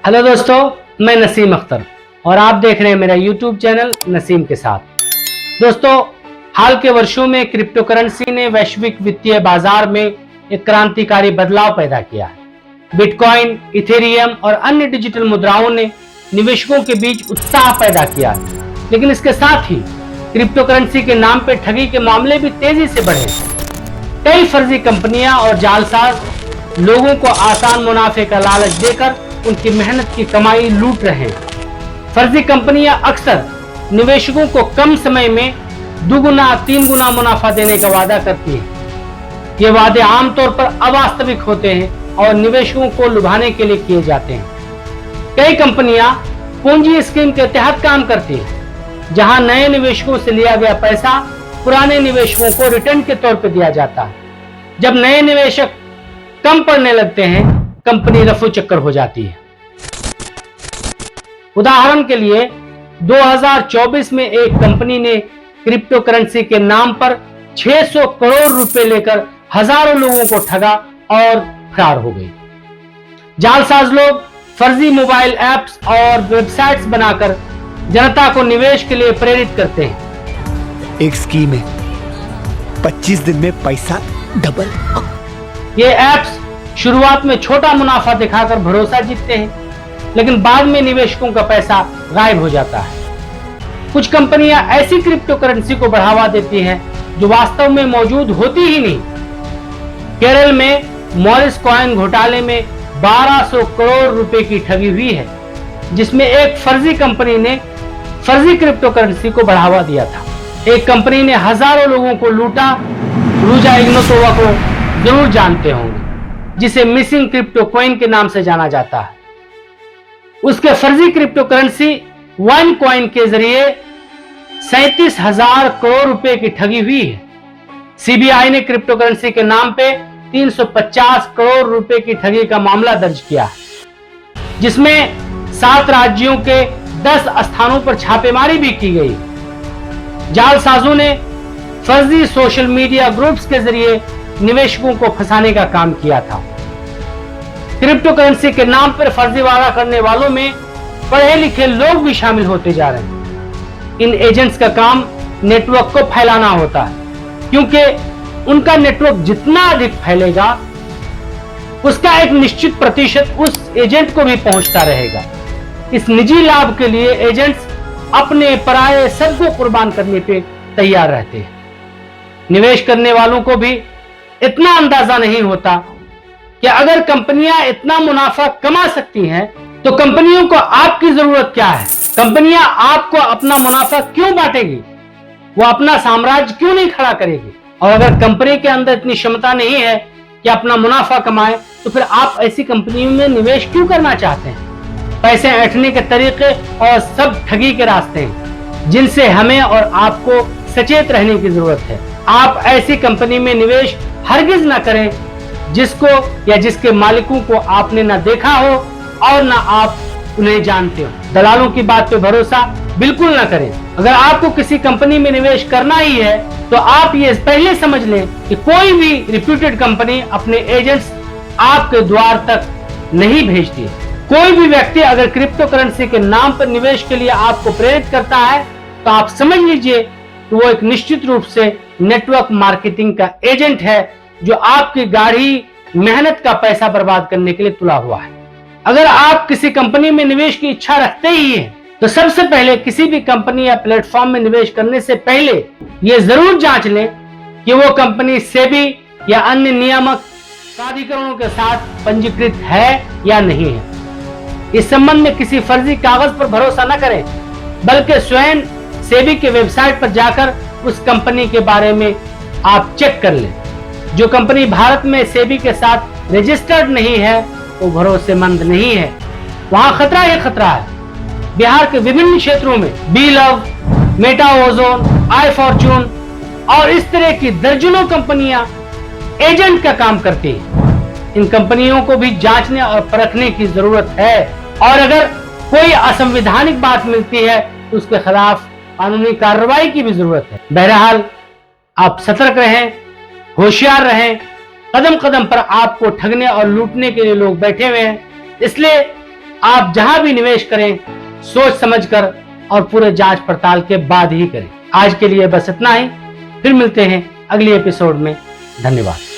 Hello दोस्तों, मैं नसीम अख्तर और आप देख रहे हैं मेरा यूट्यूब चैनल नसीम के साथ। दोस्तों, हाल के वर्षों में क्रिप्टो करेंसी ने वैश्विक वित्तीय बाजार में एक क्रांतिकारी बदलाव पैदा किया है। बिटकॉइन, इथेरियम और अन्य डिजिटल मुद्राओं ने निवेशकों के बीच उत्साह पैदा किया है, लेकिन इसके साथ ही क्रिप्टो करेंसी के नाम पर ठगी के मामले भी तेजी से बढ़े। कई फर्जी कंपनियां और जालसाज लोगों को आसान मुनाफे का लालच देकर उनकी मेहनत की कमाई लूट रहे हैं। फर्जी कंपनियां अक्सर निवेशकों को कम समय में 2 गुना 3 गुना मुनाफा देने का वादा करती हैं। ये वादे आमतौर पर अवास्तविक होते हैं और निवेशकों को लुभाने के लिए किए जाते हैं। कई कंपनियां पूंजी स्कीम के तहत काम करती हैं, जहां नए निवेशकों से लिया गया पैसा पुराने निवेशकों को रिटर्न के तौर पर दिया जाता है। जब नए निवेशक कम पड़ने लगते हैं, कंपनी रफू चक्कर हो जाती है। उदाहरण के लिए 2024 में एक कंपनी ने क्रिप्टो करेंसी के नाम पर 600 करोड़ रुपए लेकर हजारों लोगों को ठगा और फरार हो गई। जालसाज लोग फर्जी मोबाइल ऐप्स और वेबसाइट्स बनाकर जनता को निवेश के लिए प्रेरित करते हैं। एक स्कीम है, 25 दिन में पैसा डबल। ये ऐप्स शुरुआत में छोटा मुनाफा दिखाकर भरोसा जीतते हैं, लेकिन बाद में निवेशकों का पैसा गायब हो जाता है। कुछ कंपनियां ऐसी क्रिप्टो करेंसी को बढ़ावा देती हैं जो वास्तव में मौजूद होती ही नहीं। केरल में मॉरिस कॉइन घोटाले में 1200 करोड़ रुपए की ठगी हुई है, जिसमें एक फर्जी कंपनी ने फर्जी क्रिप्टो करेंसी को बढ़ावा दिया था। एक कंपनी ने हजारों लोगों को लूटा। रूजा इग्नोतोवा को जरूर जानते होंगे, जिसे मिसिंग क्रिप्टो कॉइन के नाम से जाना जाता है। उसके फर्जी क्रिप्टो करेंसी वन कॉइन के जरिए 37,000 करोड़ रुपए की ठगी हुई है। सीबीआई ने क्रिप्टो करेंसी के नाम पे 350 करोड़ रुपए की ठगी का मामला दर्ज किया है, जिसमें 7 राज्यों के 10 स्थानों पर छापेमारी भी की गई। जालसाजों ने फर्जी सोशल मीडिया ग्रुप्स के जरिए निवेशकों को फंसाने का काम किया था। क्रिप्टो करेंसी के नाम पर फर्जी वादा करने वालों में पढ़े लिखे लोग भी शामिल होते जा रहे हैं। इन एजेंट्स का काम नेटवर्क को फैलाना होता है, क्योंकि उनका नेटवर्क जितना अधिक फैलेगा, उसका एक निश्चित प्रतिशत उस एजेंट को भी पहुंचता रहेगा। इस निजी लाभ के लिए एजेंट्स अपने पराये सबको कुर्बान करने पे तैयार रहते हैं। निवेश करने वालों को भी इतना अंदाजा नहीं होता कि अगर कंपनियां इतना मुनाफा कमा सकती हैं, तो कंपनियों को आपकी जरूरत क्या है? कंपनियां आपको अपना मुनाफा क्यों बांटेगी? वो अपना साम्राज्य क्यों नहीं खड़ा करेगी? और अगर कंपनी के अंदर इतनी क्षमता नहीं है कि अपना मुनाफा कमाए, तो फिर आप ऐसी कंपनियों में निवेश क्यों करना चाहते हैं? पैसे ऐंठने के तरीके और सब ठगी के रास्ते हैं, जिनसे हमें और आपको सचेत रहने की जरूरत है। आप ऐसी कंपनी में निवेश हरगिज ना करें जिसको या जिसके मालिकों को आपने ना देखा हो और ना आप उन्हें जानते हो। दलालों की बात पे भरोसा बिल्कुल ना करें। अगर आपको किसी कंपनी में निवेश करना ही है, तो आप ये पहले समझ लें कि कोई भी रिप्यूटेड कंपनी अपने एजेंट्स आपके द्वार तक नहीं भेजती। कोई भी व्यक्ति अगर क्रिप्टो करेंसी के नाम पर निवेश के लिए आपको प्रेरित करता है, तो आप समझ लीजिए कि वो एक निश्चित रूप से नेटवर्क मार्केटिंग का एजेंट है, जो आपकी गाढ़ी मेहनत का पैसा बर्बाद करने के लिए तुला हुआ है। अगर आप किसी कंपनी में निवेश की इच्छा रखते ही हैं, तो सबसे पहले किसी भी कंपनी या प्लेटफॉर्म में निवेश करने से पहले यह जरूर जांच लें कि वो कंपनी सेबी या अन्य नियामक प्राधिकरणों के साथ पंजीकृत है या नहीं है। इस संबंध में किसी फर्जी कागज पर भरोसा न करें, बल्कि स्वयं सेबी के वेबसाइट पर जाकर उस कंपनी के बारे में आप चेक कर लें। जो कंपनी भारत में सेबी के साथ रजिस्टर्ड नहीं है, वो भरोसेमंद नहीं है। वहां खतरा ही खतरा है। बिहार के विभिन्न क्षेत्रों में बी लव, मेटा ओजोन, आई फॉर्च्यून और इस तरह की दर्जनों कंपनियां एजेंट का काम करती हैं। इन कंपनियों को भी जांचने और परखने की जरूरत है, और अगर कोई असंवैधानिक बात मिलती है तो उसके खिलाफ कानूनी कार्रवाई की भी जरूरत है। बहरहाल, आप सतर्क रहें, होशियार रहें। कदम कदम पर आपको ठगने और लूटने के लिए लोग बैठे हुए हैं, इसलिए आप जहां भी निवेश करें सोच समझकर और पूरे जांच पड़ताल के बाद ही करें। आज के लिए बस इतना ही, फिर मिलते हैं अगले एपिसोड में। धन्यवाद।